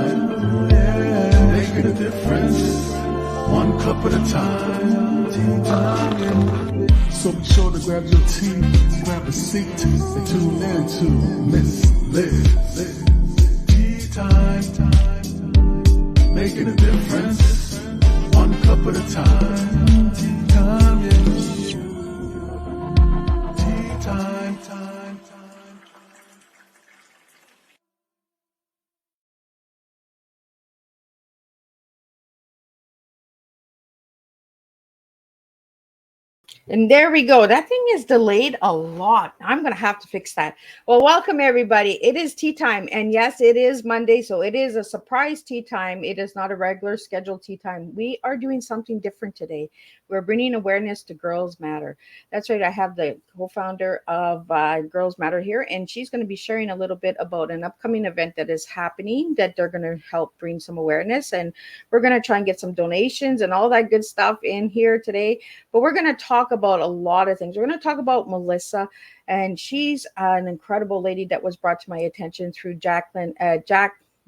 time. Yeah, making a difference. One cup at a time. Tea time. So be sure to grab your tea, grab a seat, and tune in to Miss Liz. Tea time. Making a difference. One cup at a time. Tea time, yeah. Tea time. And there we go. That thing is delayed a lot. I'm going to have to fix that. Well, welcome everybody. It is tea time. And yes, it is Monday. So it is a surprise tea time. It is not a regular scheduled tea time. We are doing something different today. We're bringing awareness to Girls Matter. That's right. I have the co-founder of Girls Matter here, and she's going to be sharing a little bit about an upcoming event that is happening that they're going to help bring some awareness. And we're going to try and get some donations and all that good stuff in here today. But we're going to talk about a lot of things. We're going to talk about Melissa, and she's an incredible lady that was brought to my attention through Jack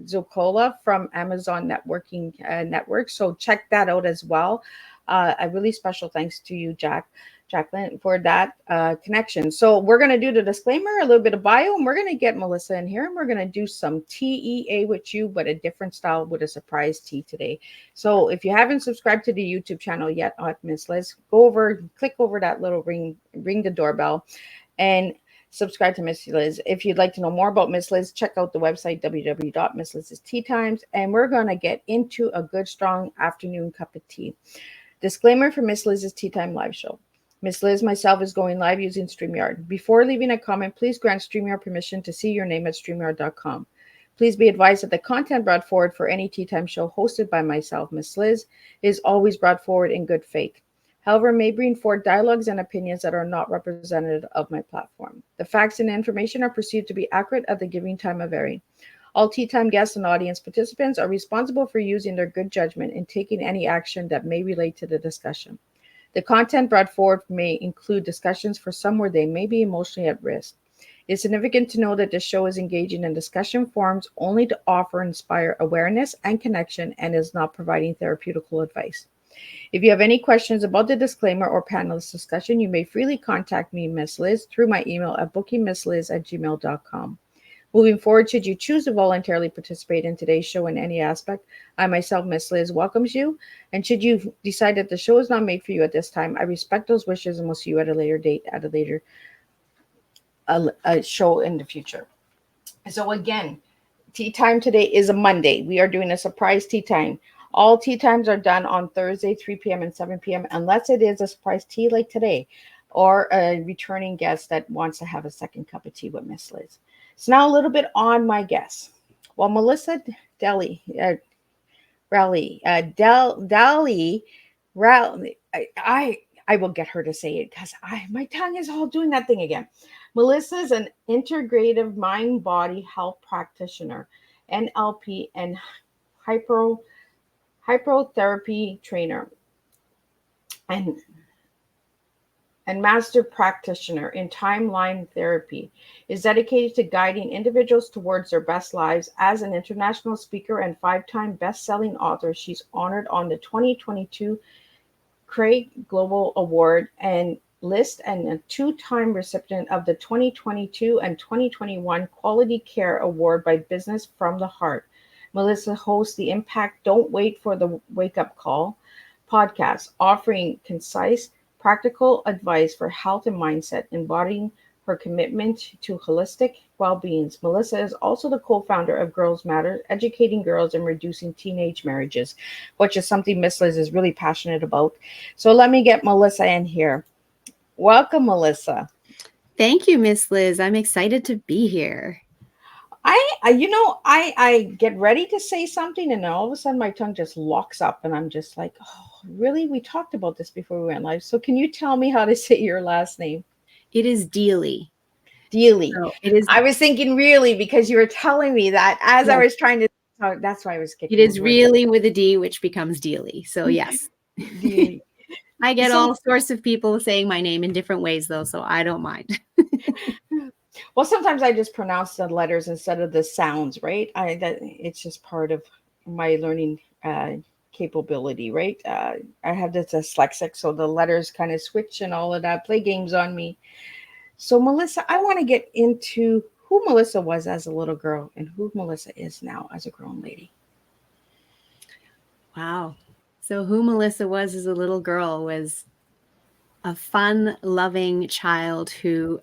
Zucola from Amazon Networking Network. So check that out as well. A really special thanks to you, Jacqueline, for that connection. So we're going to do the disclaimer, a little bit of bio, and we're going to get Melissa in here, and we're going to do some TEA with you, but a different style with a surprise tea today. So if you haven't subscribed to the YouTube channel yet at Miss Liz, go over, click over that little ring the doorbell, and subscribe to Miss Liz. If you'd like to know more about Miss Liz, check out the website www.missliz's and we're going to get into a good, strong afternoon cup of tea. Disclaimer for Miss Liz's Tea Time live show. Miss Liz, myself, is going live using StreamYard. Before leaving a comment, please grant StreamYard permission to see your name at StreamYard.com. Please be advised that the content brought forward for any Tea Time show hosted by myself, Miss Liz, is always brought forward in good faith. However, may bring forward dialogues and opinions that are not representative of my platform. The facts and information are perceived to be accurate at the given time of airing. All Tea Time guests and audience participants are responsible for using their good judgment in taking any action that may relate to the discussion. The content brought forward may include discussions for some where they may be emotionally at risk. It is significant to know that this show is engaging in discussion forums only to offer and inspire awareness and connection and is not providing therapeutical advice. If you have any questions about the disclaimer or panelist discussion, you may freely contact me, Miss Liz, through my email at bookingmissliz@gmail.com. Moving forward, should you choose to voluntarily participate in today's show in any aspect, I myself, Miss Liz, welcomes you. And should you decide that the show is not made for you at this time, I respect those wishes and will see you at a later date, at a later show in the future. So again, tea time today is a Monday. We are doing a surprise tea time. All tea times are done on Thursday, 3 p.m. and 7 p.m., unless it is a surprise tea like today, or a returning guest that wants to have a second cup of tea with Miss Liz. So now a little bit on my guests. Well, Melissa Rowley, I will get her to say it because my tongue is all doing that thing again. Melissa's an integrative mind-body health practitioner, NLP and hypnotherapy trainer, and master practitioner in Line Therapy, is dedicated to guiding individuals towards their best lives. As an international speaker and 5-time best-selling author, she's honored on the 2022 Craig Global Award and list and a 2-time recipient of the 2022 and 2021 Quality Care Award by Business from the Heart. Melissa hosts the Impact Don't Wait for the Wake Up Call podcast, offering concise, practical advice for health and mindset, embodying her commitment to holistic well-being. Melissa is also the co-founder of Girls Matter, educating girls and reducing teenage marriages, which is something Miss Liz is really passionate about. So let me get Melissa in here. Welcome, Melissa. Thank you, Miss Liz. I'm excited to be here. I get ready to say something and then all of a sudden my tongue just locks up and I'm just like, oh, really? We talked about this before we went live. So can you tell me how to say your last name? It is Deely. Deely. So it is. I was thinking really because you were telling me that as yes. I was trying to. So that's why I was kicking. It is really with a D, which becomes Deely. So yes. Deely. I get all sorts of people saying my name in different ways though, so I don't mind. Well, sometimes I just pronounce the letters instead of the sounds, right? It's just part of my learning capability, right? I have this dyslexic, so the letters kind of switch and all of that, play games on me. So, Melissa, I want to get into who Melissa was as a little girl and who Melissa is now as a grown lady. Wow. So who Melissa was as a little girl was a fun, loving child who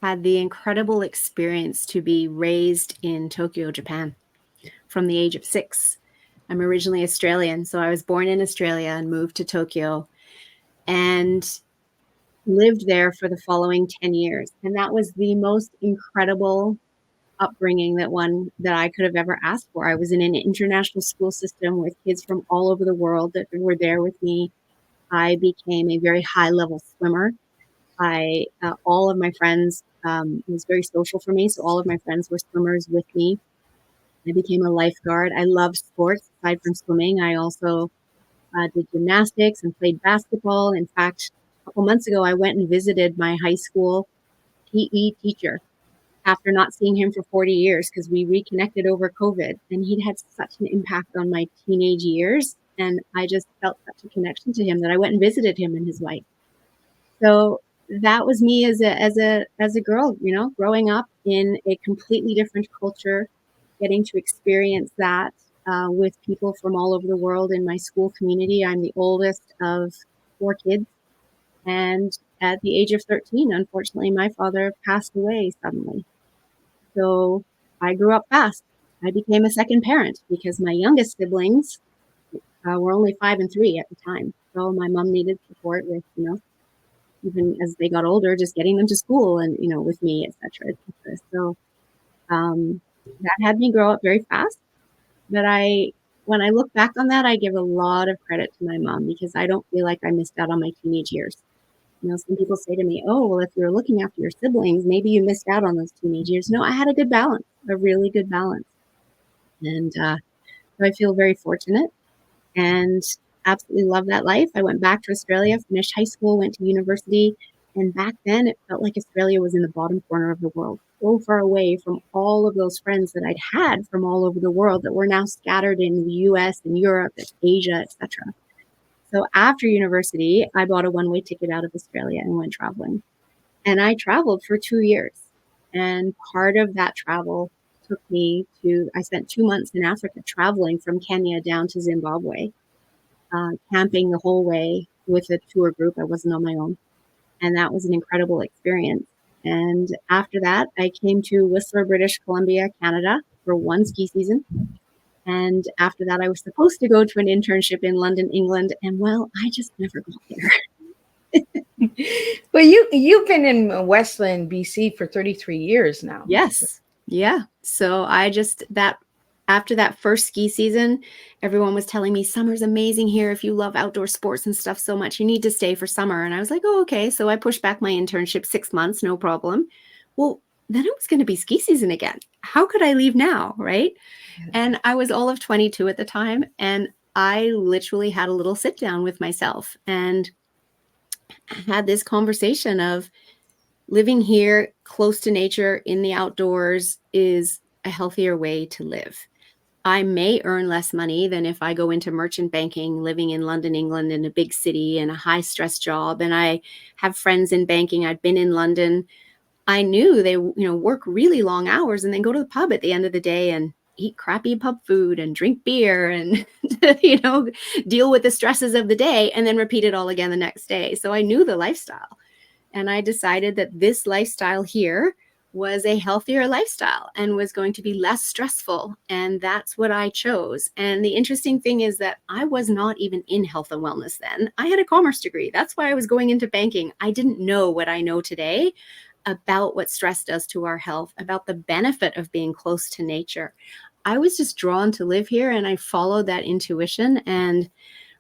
had the incredible experience to be raised in Tokyo, Japan from the age of 6. I'm originally Australian, so I was born in Australia and moved to Tokyo and lived there for the following 10 years. And that was the most incredible upbringing that I could have ever asked for. I was in an international school system with kids from all over the world that were there with me. I became a very high level swimmer. All of my friends, it was very social for me. So all of my friends were swimmers with me. I became a lifeguard. I loved sports aside from swimming. I also did gymnastics and played basketball. In fact, a couple months ago, I went and visited my high school PE teacher after not seeing him for 40 years because we reconnected over COVID, and he'd had such an impact on my teenage years. And I just felt such a connection to him that I went and visited him and his wife. So that was me as a girl, growing up in a completely different culture, getting to experience that with people from all over the world in my school community. I'm the oldest of 4 kids. And at the age of 13, unfortunately, my father passed away suddenly. So I grew up fast. I became a second parent because my youngest siblings were only 5 and 3 at the time. So my mom needed support with, even as they got older, just getting them to school and, with me, et cetera, et cetera. So that had me grow up very fast. But when I look back on that, I give a lot of credit to my mom because I don't feel like I missed out on my teenage years. Some people say to me, oh, well, if you're looking after your siblings, maybe you missed out on those teenage years. No, I had a good balance, a really good balance. And so I feel very fortunate and absolutely love that life. I went back to Australia, finished high school, went to university. And back then it felt like Australia was in the bottom corner of the world, so far away from all of those friends that I'd had from all over the world that were now scattered in the US and Europe and Asia, etc. So after university, I bought a one-way ticket out of Australia and went traveling. And I traveled for 2 years. And part of that travel took me I spent 2 months in Africa traveling from Kenya down to Zimbabwe, camping the whole way with a tour group. I wasn't on my own. And that was an incredible experience. And after that, I came to Whistler, British Columbia, Canada for 1 ski season. And after that, I was supposed to go to an internship in London, England. And well, I just never got there. Well, you've been in Westland, BC for 33 years now. Yes. Yeah. So after that first ski season, everyone was telling me summer's amazing here. If you love outdoor sports and stuff so much, you need to stay for summer. And I was like, oh, okay. So I pushed back my internship 6 months, no problem. Well, then it was going to be ski season again. How could I leave now? Right. Yeah. And I was all of 22 at the time. And I literally had a little sit down with myself and had this conversation of living here close to nature in the outdoors is a healthier way to live. I may earn less money than if I go into merchant banking, living in London, England, in a big city in a high stress job. And I have friends in banking. I'd been in London. I knew they, work really long hours and then go to the pub at the end of the day and eat crappy pub food and drink beer and, deal with the stresses of the day and then repeat it all again the next day. So I knew the lifestyle. And I decided that this lifestyle here was a healthier lifestyle and was going to be less stressful. And that's what I chose. And the interesting thing is that I was not even in health and wellness then. I had a commerce degree. That's why I was going into banking. I didn't know what I know today about what stress does to our health, about the benefit of being close to nature. I was just drawn to live here and I followed that intuition and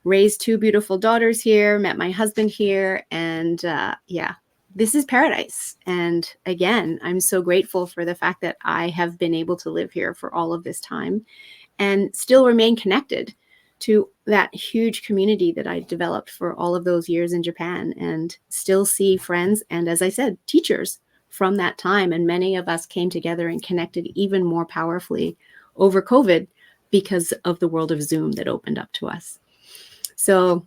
raised 2 beautiful daughters here, met my husband here. And this is paradise. And again, I'm so grateful for the fact that I have been able to live here for all of this time and still remain connected to that huge community that I developed for all of those years in Japan and still see friends and, as I said, teachers from that time. And many of us came together and connected even more powerfully over COVID because of the world of Zoom that opened up to us. So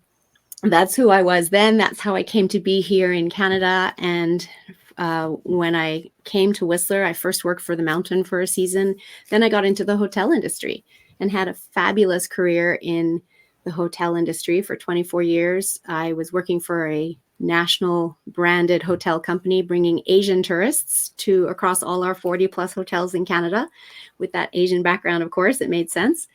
that's who I was then. That's how I came to be here in Canada. And when I came to Whistler, I first worked for the Mountain for a season. Then I got into the hotel industry and had a fabulous career in the hotel industry for 24 years. I was working for a national branded hotel company, bringing Asian tourists to across all our 40 plus hotels in Canada. With that Asian background, of course, it made sense.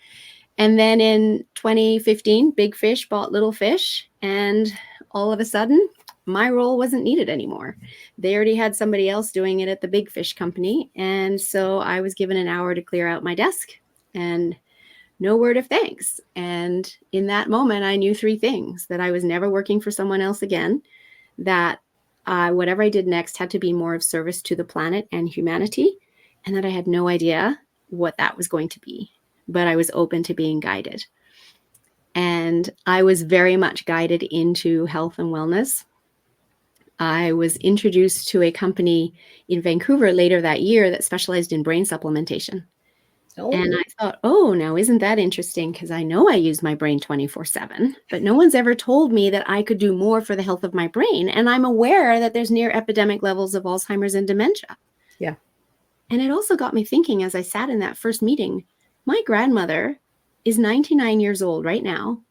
And then in 2015, Big Fish bought Little Fish, and all of a sudden, my role wasn't needed anymore. They already had somebody else doing it at the Big Fish company. And so I was given an hour to clear out my desk, and no word of thanks. And in that moment, I knew three things: that I was never working for someone else again, that whatever I did next had to be more of service to the planet and humanity, and that I had no idea what that was going to be, but I was open to being guided. And I was very much guided into health and wellness. I was introduced to a company in Vancouver later that year that specialized in brain supplementation. Oh. And I thought, oh, now isn't that interesting? Because I know I use my brain 24/7, but no one's ever told me that I could do more for the health of my brain. And I'm aware that there's near epidemic levels of Alzheimer's and dementia. Yeah. And it also got me thinking, as I sat in that first meeting, my grandmother is 99 years old right now,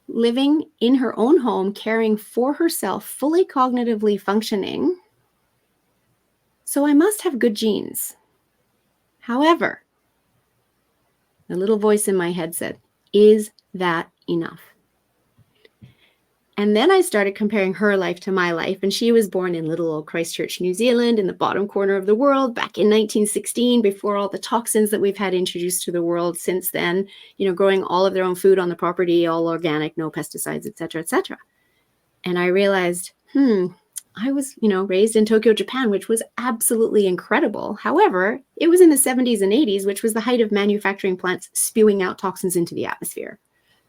living in her own home, caring for herself, fully cognitively functioning. So I must have good genes. However, a little voice in my head said, is that enough? And then I started comparing her life to my life. And she was born in little old Christchurch, New Zealand, in the bottom corner of the world back in 1916, before all the toxins that we've had introduced to the world since then, growing all of their own food on the property, all organic, no pesticides, et cetera, et cetera. And I realized, I was, raised in Tokyo, Japan, which was absolutely incredible. However, it was in the 70s and 80s, which was the height of manufacturing plants spewing out toxins into the atmosphere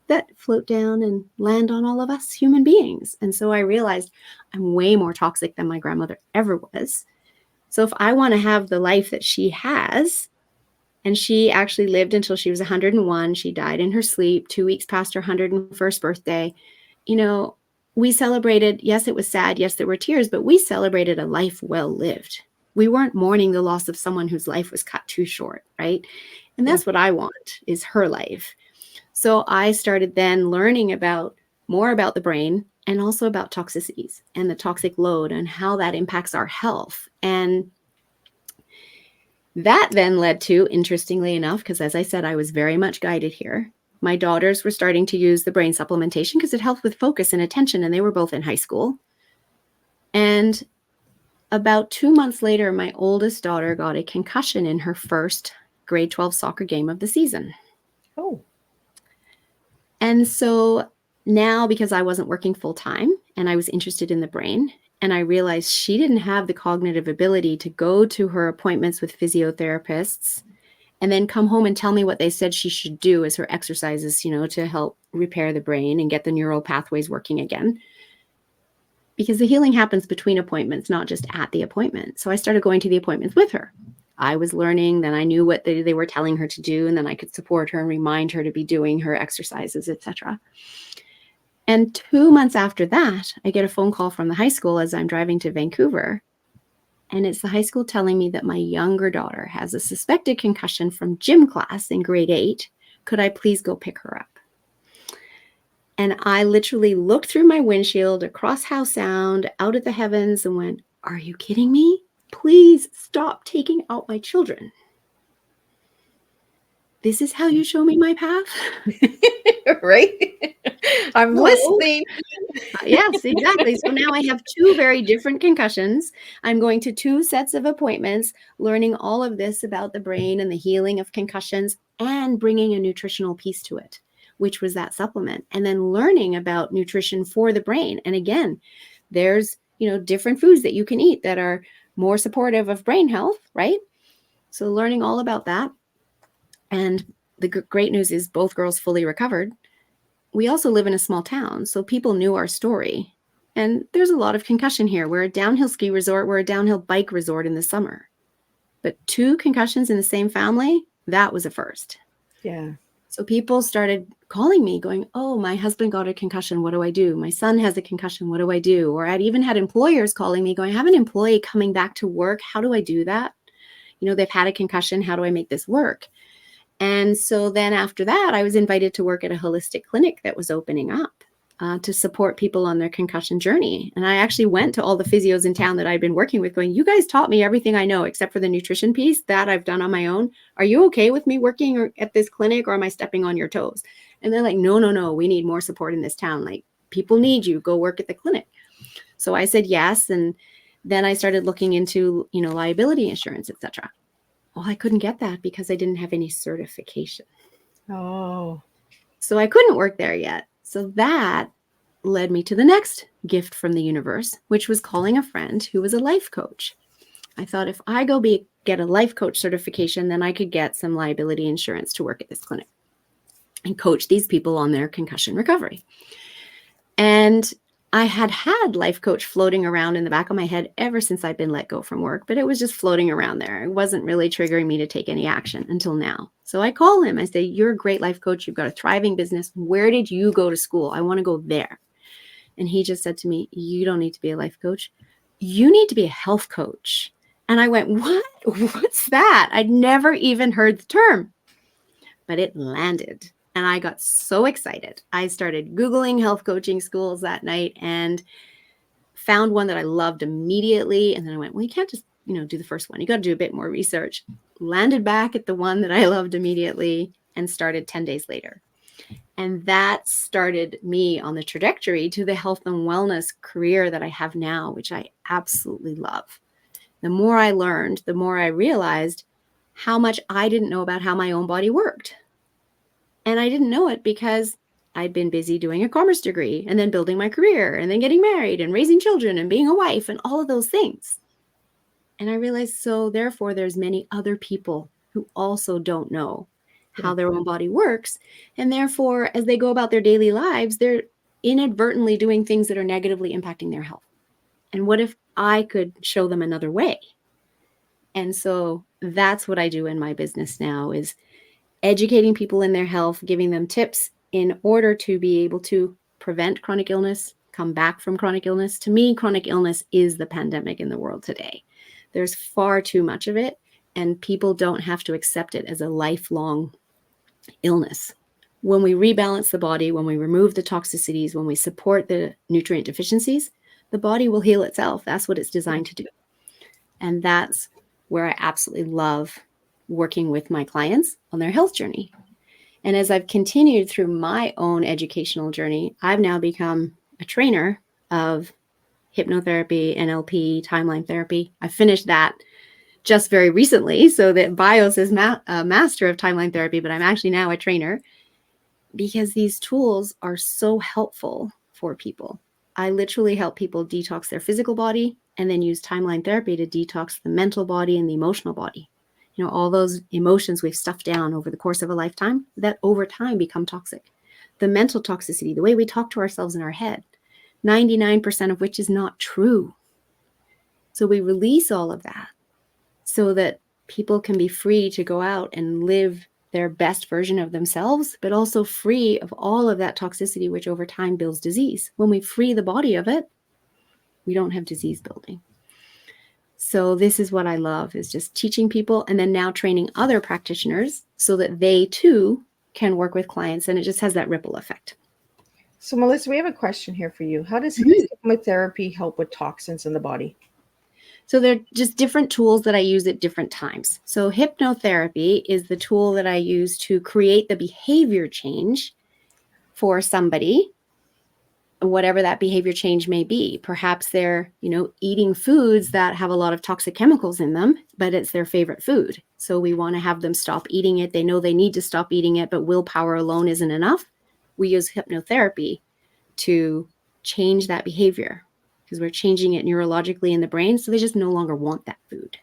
that float down and land on all of us human beings. And so I realized I'm way more toxic than my grandmother ever was. So if I want to have the life that she has, and she actually lived until she was 101, she died in her sleep 2 weeks past her 101st birthday, we celebrated, yes, it was sad, yes, there were tears, but we celebrated a life well lived. We weren't mourning the loss of someone whose life was cut too short, right? And that's what I want, is her life. So I started then learning more about the brain, and also about toxicities and the toxic load and how that impacts our health. And that then led to, interestingly enough, because as I said, I was very much guided here, my daughters were starting to use the brain supplementation because it helped with focus and attention, and they were both in high school. And about 2 months later, my oldest daughter got a concussion in her first grade 12 soccer game of the season. Oh. And so now, because I wasn't working full time and I was interested in the brain, and I realized she didn't have the cognitive ability to go to her appointments with physiotherapists and then come home and tell me what they said she should do as her exercises, to help repair the brain and get the neural pathways working again. Because the healing happens between appointments, not just at the appointment. So I started going to the appointments with her. I was learning, then I knew what they were telling her to do, and then I could support her and remind her to be doing her exercises, etc. And 2 months after that, I get a phone call from the high school as I'm driving to Vancouver. And it's the high school telling me that my younger daughter has a suspected concussion from gym class in grade 8. Could I please go pick her up? And I literally looked through my windshield across Howe Sound, out at the heavens, and went, are you kidding me? Please stop taking out my children. This is how you show me my path? Right? I'm listening. Yes, exactly. So now I have 2 very different concussions. I'm going to 2 sets of appointments, learning all of this about the brain and the healing of concussions, and bringing a nutritional piece to it, which was that supplement, and then learning about nutrition for the brain. And again, there's, different foods that you can eat that are more supportive of brain health, right? So learning all about that. And the great news is both girls fully recovered. We also live in a small town, so people knew our story. And there's a lot of concussion here. We're a downhill ski resort. We're a downhill bike resort in the summer. But 2 concussions in the same family, that was a first. Yeah. So people started calling me going, oh, my husband got a concussion. What do I do? My son has a concussion. What do I do? Or I'd even had employers calling me going, I have an employee coming back to work. How do I do that? You know, they've had a concussion. How do I make this work? And so then after that, I was invited to work at a holistic clinic that was opening up to support people on their concussion journey. And I actually went to all the physios in town that I'd been working with going, you guys taught me everything I know except for the nutrition piece that I've done on my own. Are you okay with me working at this clinic, or am I stepping on your toes? And they're like, no, we need more support in this town. Like, people need you. Go work at the clinic. So I said yes. And then I started looking into, liability insurance, etc. Well, I couldn't get that because I didn't have any certification. Oh. So I couldn't work there yet. So that led me to the next gift from the universe, which was calling a friend who was a life coach. I thought if I go get a life coach certification, then I could get some liability insurance to work at this clinic and coach these people on their concussion recovery. And I had life coach floating around in the back of my head ever since I'd been let go from work, but it was just floating around there. It wasn't really triggering me to take any action until now. So I call him. I say, you're a great life coach. You've got a thriving business. Where did you go to school? I want to go there. And he just said to me, you don't need to be a life coach. You need to be a health coach. And I went, what? What's that? I'd never even heard the term, but it landed. And I got so excited. I started Googling health coaching schools that night and found one that I loved immediately. And then I went, well, you can't just, do the first one. You got to do a bit more research. Landed back at the one that I loved immediately and started 10 days later. And that started me on the trajectory to the health and wellness career that I have now, which I absolutely love. The more I learned, the more I realized how much I didn't know about how my own body worked. And I didn't know it because I'd been busy doing a commerce degree and then building my career and then getting married and raising children and being a wife and all of those things. And I realized, so therefore, there's many other people who also don't know how their own body works. And therefore, as they go about their daily lives, they're inadvertently doing things that are negatively impacting their health. And what if I could show them another way? And so that's what I do in my business now, is educating people in their health, giving them tips in order to be able to prevent chronic illness, come back from chronic illness. To me, chronic illness is the pandemic in the world today. There's far too much of it, and people don't have to accept it as a lifelong illness. When we rebalance the body, when we remove the toxicities, when we support the nutrient deficiencies, the body will heal itself. That's what it's designed to do. And that's where I absolutely love working with my clients on their health journey. And as I've continued through my own educational journey, I've now become a trainer of hypnotherapy, NLP, timeline therapy. I finished that just very recently. So that bio says master of timeline therapy, but I'm actually now a trainer because these tools are so helpful for people. I literally help people detox their physical body and then use timeline therapy to detox the mental body and the emotional body. All those emotions we've stuffed down over the course of a lifetime that over time become toxic. The mental toxicity, the way we talk to ourselves in our head, 99% of which is not true. So we release all of that so that people can be free to go out and live their best version of themselves, but also free of all of that toxicity, which over time builds disease. When we free the body of it, we don't have disease building. So this is what I love, is just teaching people and then now training other practitioners so that they too can work with clients, and it just has that ripple effect. So Melissa, we have a question here for you. How does hypnotherapy help with toxins in the body? So they're just different tools that I use at different times. So hypnotherapy is the tool that I use to create the behavior change for somebody, whatever that behavior change may be. Perhaps they're, eating foods that have a lot of toxic chemicals in them, but it's their favorite food. So we want to have them stop eating it. They know they need to stop eating it, but willpower alone isn't enough. We use hypnotherapy to change that behavior because we're changing it neurologically in the brain. So they just no longer want that food.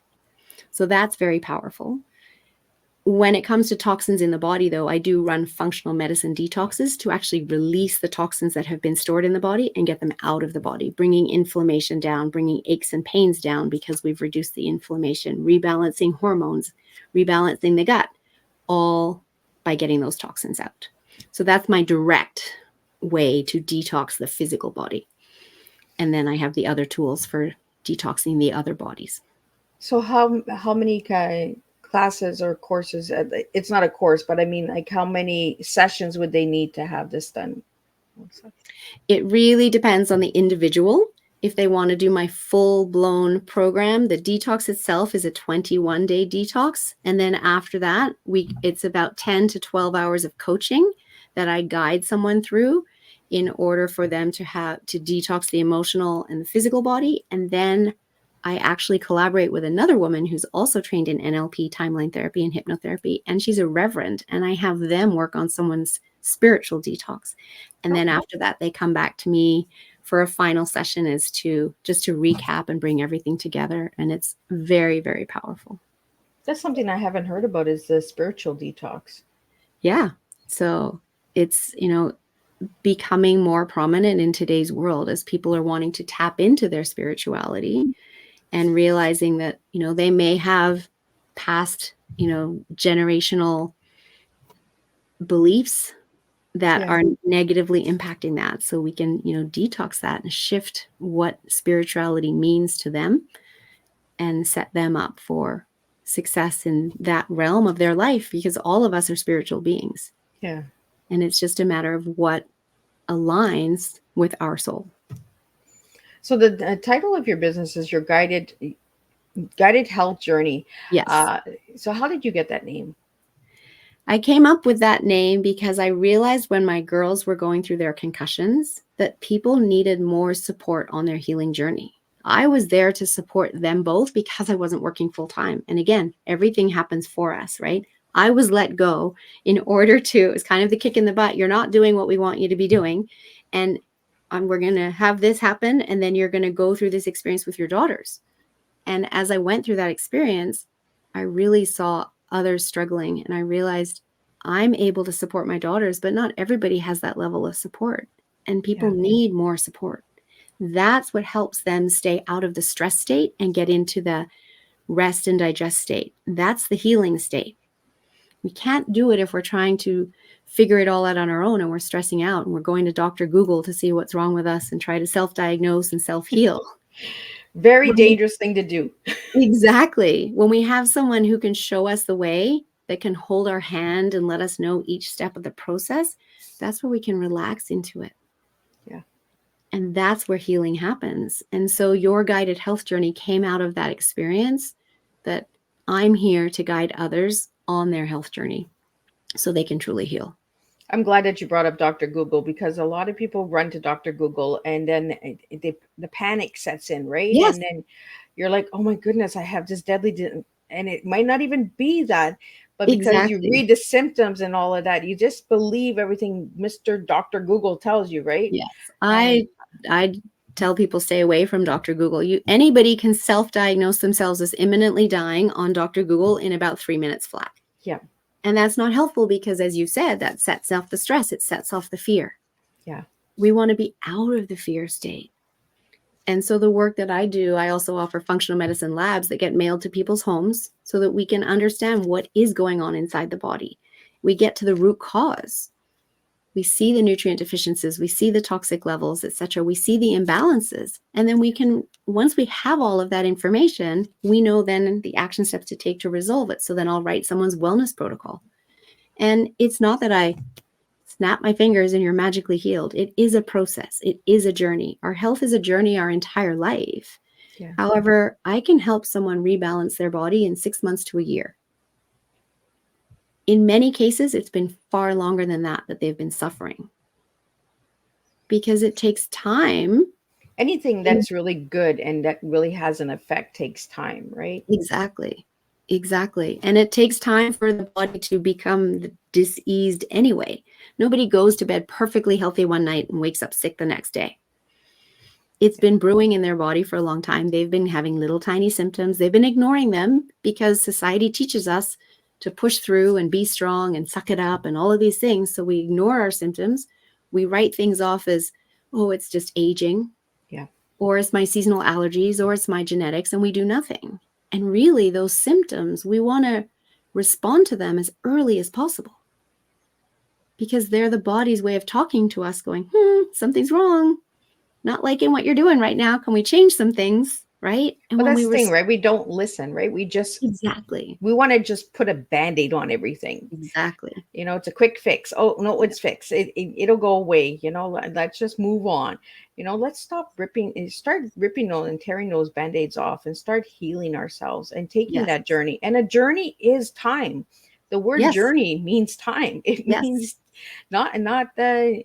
So that's very powerful. When it comes to toxins in the body, though, I do run functional medicine detoxes to actually release the toxins that have been stored in the body and get them out of the body, bringing inflammation down, bringing aches and pains down because we've reduced the inflammation, rebalancing hormones, rebalancing the gut, all by getting those toxins out. So that's my direct way to detox the physical body. And then I have the other tools for detoxing the other bodies. So how many classes or courses? It's not a course, but I mean, like, how many sessions would they need to have this done? It really depends on the individual. If they want to do my full-blown program, the detox itself is a 21-day detox. And then after that, it's about 10 to 12 hours of coaching that I guide someone through in order for them to detox the emotional and the physical body. And then I actually collaborate with another woman who's also trained in NLP, Line Therapy and Hypnotherapy, and she's a reverend, and I have them work on someone's spiritual detox. And then after that, they come back to me for a final session to recap and bring everything together. And it's very, very powerful. That's something I haven't heard about, is the spiritual detox. Yeah. So it's, becoming more prominent in today's world as people are wanting to tap into their spirituality and realizing that, they may have past, generational beliefs that are negatively impacting that. So we can, detox that and shift what spirituality means to them and set them up for success in that realm of their life, because all of us are spiritual beings. Yeah. And it's just a matter of what aligns with our soul. So the title of your business is your guided health journey. Yes. So how did you get that name? I came up with that name because I realized when my girls were going through their concussions that people needed more support on their healing journey. I was there to support them both because I wasn't working full time. And again, everything happens for us, right? I was let go in order to, it's kind of the kick in the butt. You're not doing what we want you to be doing. And we're going to have this happen. And then you're going to go through this experience with your daughters. And as I went through that experience, I really saw others struggling. And I realized I'm able to support my daughters, but not everybody has that level of support. And people need more support. That's what helps them stay out of the stress state and get into the rest and digest state. That's the healing state. We can't do it if we're trying to figure it all out on our own and we're stressing out and we're going to Dr. Google to see what's wrong with us and try to self-diagnose and self-heal. Very dangerous thing to do. Exactly. When we have someone who can show us the way, that can hold our hand and let us know each step of the process, that's where we can relax into it. Yeah. And that's where healing happens. And so your guided health journey came out of that experience, that I'm here to guide others on their health journey so they can truly heal. I'm glad that you brought up Dr. Google, because a lot of people run to Dr. Google and then the panic sets in, right? Yes. And then you're like, oh my goodness, I have this deadly, and it might not even be that, but because you read the symptoms and all of that, you just believe everything Mr. Dr. Google tells you, right? Yes. I tell people stay away from Dr. Google. Anybody can self-diagnose themselves as imminently dying on Dr. Google in about 3 minutes flat. Yeah. And that's not helpful because, as you said, that sets off the stress. It sets off the fear. Yeah. We want to be out of the fear state. And so the work that I do, I also offer functional medicine labs that get mailed to people's homes so that we can understand what is going on inside the body. We get to the root cause. We see the nutrient deficiencies, we see the toxic levels, etc. We see the imbalances. And then we can, once we have all of that information, we know then the action steps to take to resolve it. So then I'll write someone's wellness protocol. And it's not that I snap my fingers and you're magically healed. It is a process. It is a journey. Our health is a journey our entire life. Yeah. However, I can help someone rebalance their body in 6 months to a year. In many cases, it's been far longer than that they've been suffering, because it takes time. Anything that's really good and that really has an effect takes time, right? Exactly. And it takes time for the body to become diseased anyway. Nobody goes to bed perfectly healthy one night and wakes up sick the next day. It's been brewing in their body for a long time. They've been having little tiny symptoms. They've been ignoring them because society teaches us to push through and be strong and suck it up and all of these things. So we ignore our symptoms. We write things off as, oh, it's just aging. Yeah. Or it's my seasonal allergies, or it's my genetics, and we do nothing. And really, those symptoms, we want to respond to them as early as possible, because they're the body's way of talking to us, going, something's wrong. Not liking what you're doing right now. Can we change some things? Right? And Well, when that's we the thing, right? We don't listen, right? We just exactly. We want to just put a Band-Aid on everything. Exactly. You know, it's a quick fix. Oh, no, it's fixed. It'll go away. You know, let's just move on. You know, let's start ripping those and tearing those Band-Aids off and start healing ourselves and taking Yes. that journey. And a journey is time. The word Yes. journey means time. It Yes. means not the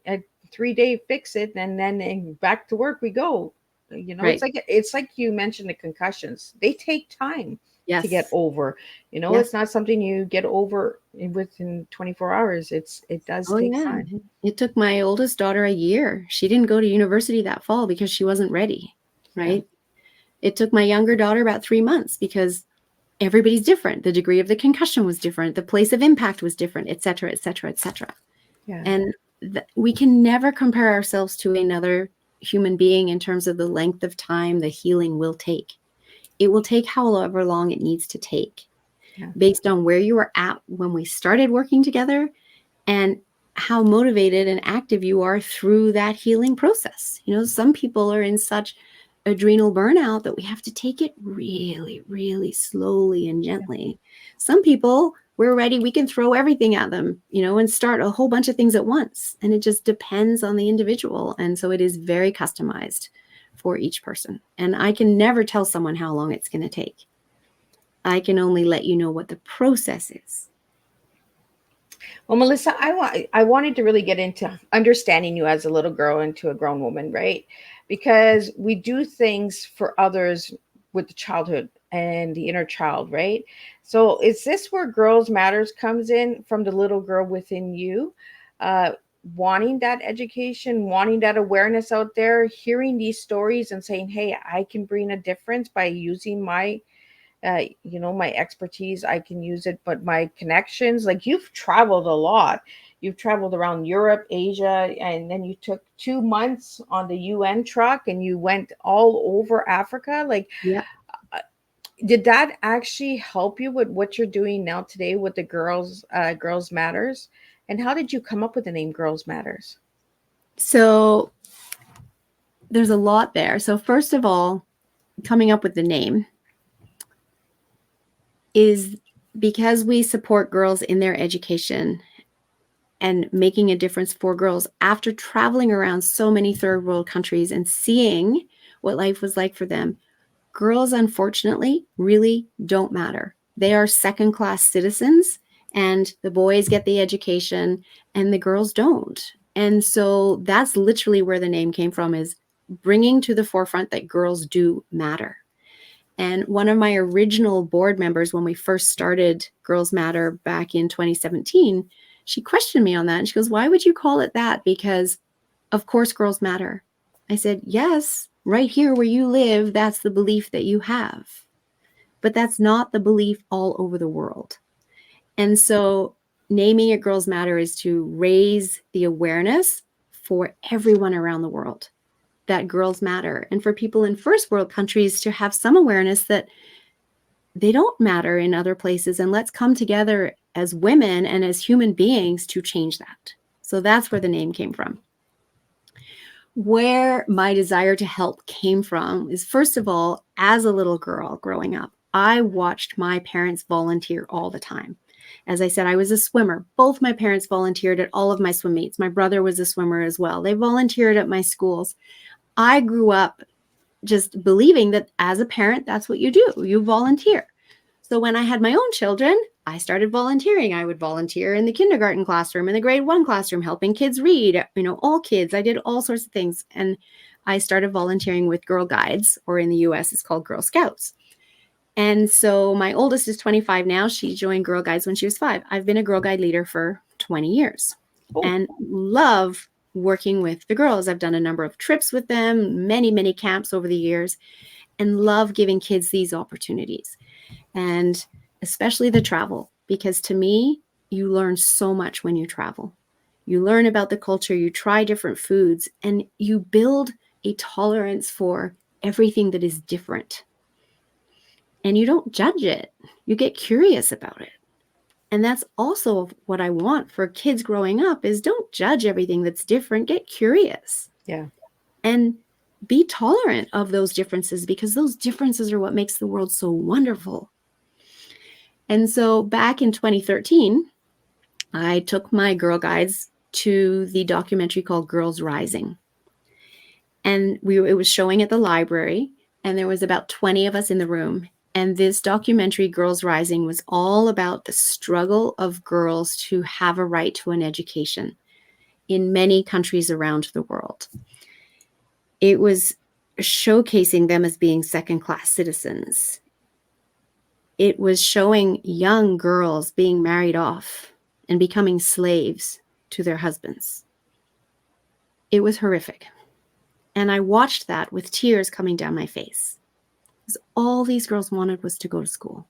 3-day fix it and then back to work we go. You know, Right. it's like you mentioned the concussions. They take time Yes. to get over. You know, Yes. it's not something you get over within 24 hours. It does take time. It took my oldest daughter a year. She didn't go to university that fall because she wasn't ready. Right. Yeah. It took my younger daughter about 3 months because everybody's different. The degree of the concussion was different. The place of impact was different, et cetera, et cetera, et cetera. Yeah. And we can never compare ourselves to another human being in terms of the length of time the healing will take. It will take however long it needs to take, based on where you were at when we started working together and how motivated and active you are through that healing process. You know, some people are in such adrenal burnout that we have to take it really, really slowly and gently. Some people, we're ready, we can throw everything at them, you know, and start a whole bunch of things at once. And it just depends on the individual. And so it is very customized for each person. And I can never tell someone how long it's going to take. I can only let you know what the process is. Well, Melissa, I wanted to really get into understanding you as a little girl into a grown woman, right? Because we do things for others with the childhood and the inner child, right? So is this where Girls Matters comes in, from the little girl within you, wanting that education, wanting that awareness out there, hearing these stories and saying, hey, I can bring a difference by using my my expertise. I can use it, but my connections, like you've traveled a lot. You've traveled around Europe, Asia, and then you took 2 months on the UN truck and you went all over Africa. Like, did that actually help you with what you're doing now today with the Girls Matters? And how did you come up with the name Girls Matters? So there's a lot there. So first of all, coming up with the name is because we support girls in their education and making a difference for girls after traveling around so many third world countries and seeing what life was like for them. Girls, unfortunately, really don't matter. They are second-class citizens, and the boys get the education and the girls don't. And so that's literally where the name came from, is bringing to the forefront that girls do matter. And one of my original board members, when we first started Girls Matter back in 2017, she questioned me on that. And she goes, why would you call it that? Because of course, girls matter. I said, yes, right here where you live, that's the belief that you have. But that's not the belief all over the world. And so naming it Girls Matter is to raise the awareness for everyone around the world that girls matter, and for people in first world countries to have some awareness that they don't matter in other places, and let's come together as women and as human beings to change that. So that's where the name came from. Where my desire to help came from is, first of all, as a little girl growing up, I watched my parents volunteer all the time. As I said, I was a swimmer. Both my parents volunteered at all of my swim meets. My brother was a swimmer as well. They volunteered at my schools. I grew up just believing that as a parent, that's what you do. You volunteer. So when I had my own children, I started volunteering. I would volunteer in the kindergarten classroom, in the grade 1 classroom, helping kids read, all kids. I did all sorts of things. And I started volunteering with Girl Guides, or in the US, it's called Girl Scouts. And so my oldest is 25 now. She joined Girl Guides when she was 5. I've been a Girl Guide leader for 20 years and love working with the girls. I've done a number of trips with them, many, many camps over the years, and love giving kids these opportunities, and especially the travel. because to me, you learn so much when you travel. You learn about the culture, you try different foods, and you build a tolerance for everything that is different. And you don't judge it. You get curious about it. And that's also what I want for kids growing up is don't judge everything that's different. Get curious. Yeah. And be tolerant of those differences, because those differences are what makes the world so wonderful. And so back in 2013, I took my girl guides to the documentary called Girls Rising. And it was showing at the library, and there was about 20 of us in the room. And this documentary, Girls Rising, was all about the struggle of girls to have a right to an education in many countries around the world. It was showcasing them as being second-class citizens. It was showing young girls being married off and becoming slaves to their husbands. It was horrific. And I watched that with tears coming down my face. Because all these girls wanted was to go to school.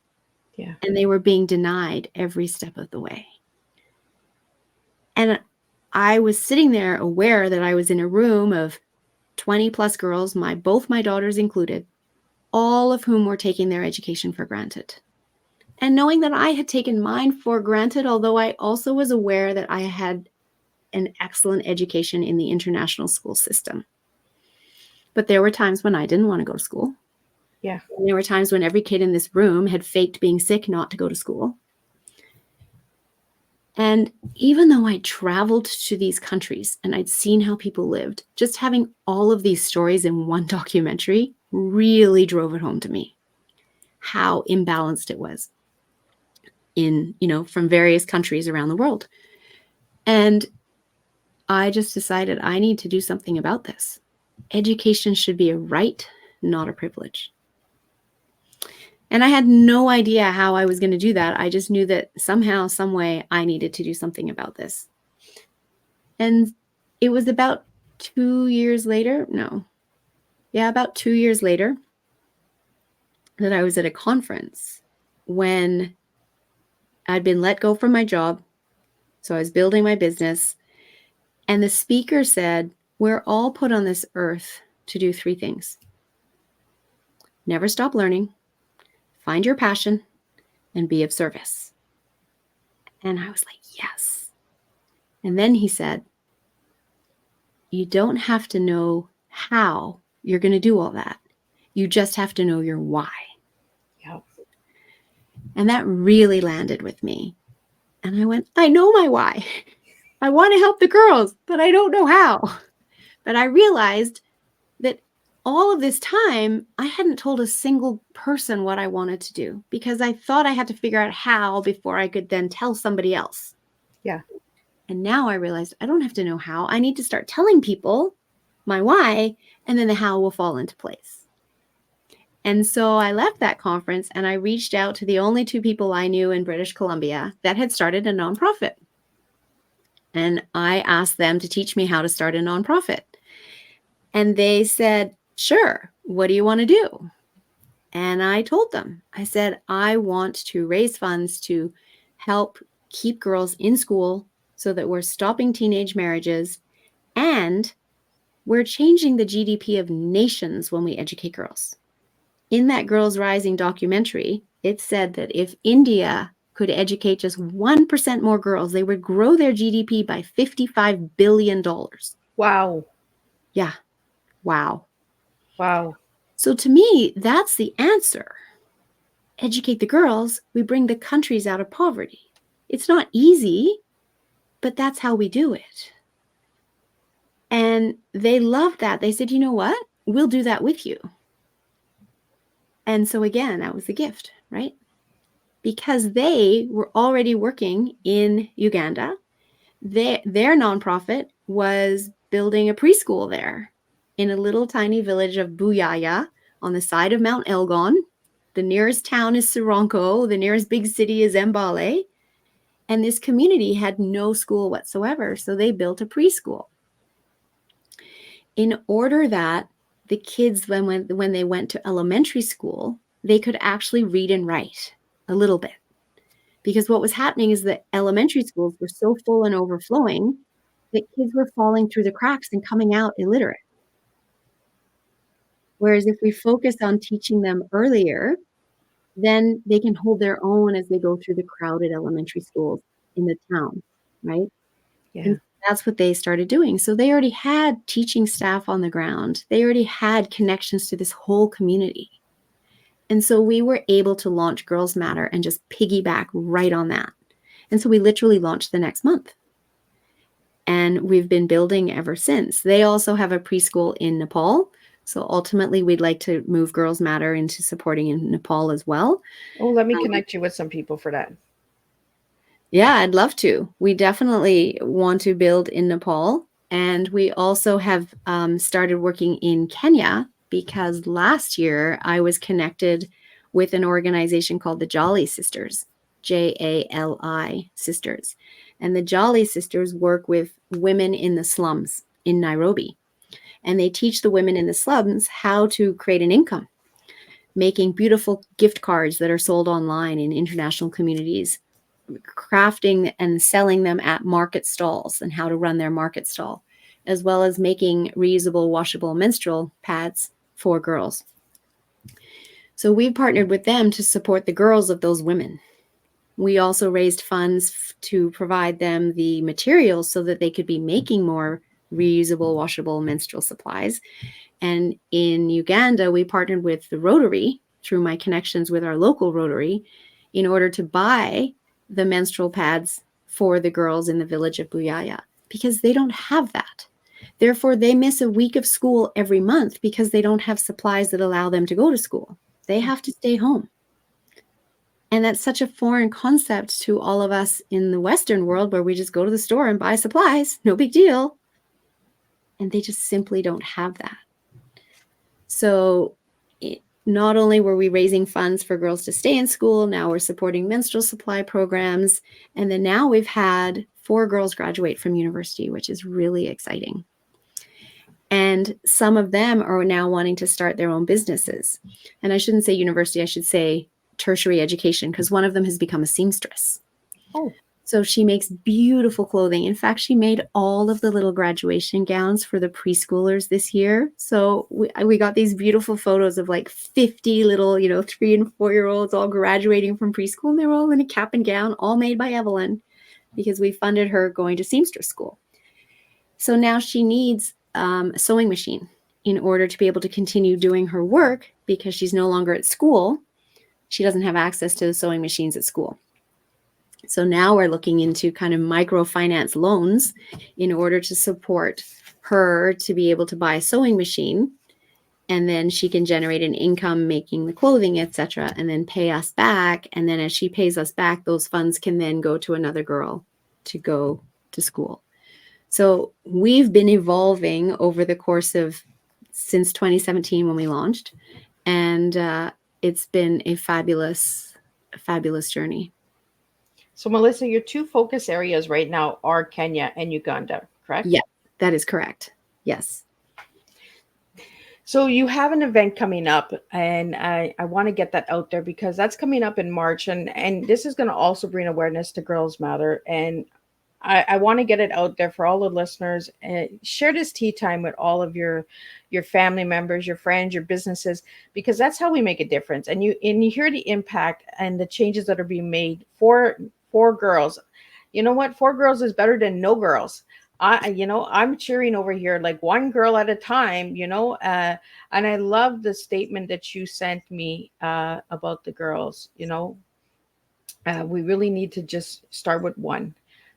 Yeah. And they were being denied every step of the way. And I was sitting there aware that I was in a room of 20 plus girls, both my daughters included, all of whom were taking their education for granted. And knowing that I had taken mine for granted, although I also was aware that I had an excellent education in the international school system. But there were times when I didn't want to go to school. Yeah. And there were times when every kid in this room had faked being sick not to go to school. And even though I traveled to these countries and I'd seen how people lived, just having all of these stories in one documentary really drove it home to me, how imbalanced it was from various countries around the world. And I just decided I need to do something about this. Education should be a right, not a privilege. And I had no idea how I was going to do that. I just knew that somehow, some way, I needed to do something about this. And it was about 2 years later, about 2 years later, that I was at a conference when I'd been let go from my job. So I was building my business. And the speaker said, we're all put on this earth to do 3 things. Never stop learning, find your passion, and be of service. And I was like, yes. And then he said, you don't have to know how you're going to do all that. You just have to know your why. Yeah. And that really landed with me. And I went, I know my why. I want to help the girls, but I don't know how. But I realized that all of this time, I hadn't told a single person what I wanted to do because I thought I had to figure out how before I could then tell somebody else. Yeah. And now I realized I don't have to know how. I need to start telling people my why, and then the how will fall into place. And so I left that conference and I reached out to the only 2 people I knew in British Columbia that had started a nonprofit. And I asked them to teach me how to start a nonprofit. And they said, sure, what do you want to do? And I told them, I said, I want to raise funds to help keep girls in school so that we're stopping teenage marriages and we're changing the GDP of nations when we educate girls. In that Girls Rising documentary, it said that if India could educate just 1% more girls, they would grow their GDP by $55 billion. Wow. Yeah. Wow. Wow. So to me, that's the answer. Educate the girls, we bring the countries out of poverty. It's not easy, but that's how we do it. And they loved that. They said, you know what? We'll do that with you. And so again, that was the gift, right? Because they were already working in Uganda. Their nonprofit was building a preschool there in a little tiny village of Buyaya on the side of Mount Elgon. The nearest town is Sironko. The nearest big city is Mbale. And this community had no school whatsoever. So they built a preschool. In order that the kids, when they went to elementary school, they could actually read and write a little bit. Because what was happening is that elementary schools were so full and overflowing that kids were falling through the cracks and coming out illiterate. Whereas if we focus on teaching them earlier, then they can hold their own as they go through the crowded elementary schools in the town, right? Yeah. And that's what they started doing. So they already had teaching staff on the ground. They already had connections to this whole community. And so we were able to launch Girls Matter and just piggyback right on that. And so we literally launched the next month. And we've been building ever since. They also have a preschool in Nepal. So ultimately, we'd like to move Girls Matter into supporting in Nepal as well. Oh, let me connect you with some people for that. Yeah, I'd love to. We definitely want to build in Nepal. And we also have started working in Kenya because last year I was connected with an organization called the Jolly Sisters, Jali Sisters. And the Jolly Sisters work with women in the slums in Nairobi. And they teach the women in the slums how to create an income, making beautiful gift cards that are sold online in international communities, crafting and selling them at market stalls and how to run their market stall, as well as making reusable, washable menstrual pads for girls. So we've partnered with them to support the girls of those women. We also raised funds to provide them the materials so that they could be making more reusable, washable menstrual supplies. And in Uganda, we partnered with the Rotary through my connections with our local Rotary in order to buy the menstrual pads for the girls in the village of Buyaya because they don't have that. Therefore, they miss a week of school every month because they don't have supplies that allow them to go to school. They have to stay home. And that's such a foreign concept to all of us in the Western world where we just go to the store and buy supplies. No big deal. And they just simply don't have that. So not only were we raising funds for girls to stay in school, now we're supporting menstrual supply programs. And then now we've had 4 girls graduate from university, which is really exciting. And some of them are now wanting to start their own businesses. And I shouldn't say university, I should say tertiary education, because one of them has become a seamstress. Oh. So she makes beautiful clothing. In fact, she made all of the little graduation gowns for the preschoolers this year. So we got these beautiful photos of like 50 little, 3 and 4-year-olds all graduating from preschool. And they were all in a cap and gown, all made by Evelyn, because we funded her going to seamstress school. So now she needs a sewing machine in order to be able to continue doing her work because she's no longer at school. She doesn't have access to the sewing machines at school. So now we're looking into kind of microfinance loans in order to support her to be able to buy a sewing machine. And then she can generate an income making the clothing, etc., and then pay us back. And then as she pays us back, those funds can then go to another girl to go to school. So we've been evolving over the course of since 2017 when we launched. And it's been a fabulous journey. So, Melissa, your 2 focus areas right now are Kenya and Uganda, correct? Yeah, that is correct. Yes. So you have an event coming up, and I want to get that out there because that's coming up in March, and this is going to also bring awareness to Girls Matter. And I want to get it out there for all the listeners. Share this tea time with all of your family members, your friends, your businesses, because that's how we make a difference. And you hear the impact and the changes that are being made for girls. You know what? 4 girls is better than no girls. I'm cheering over here like one girl at a time, and I love the statement that you sent me about the girls. We really need to just start with one.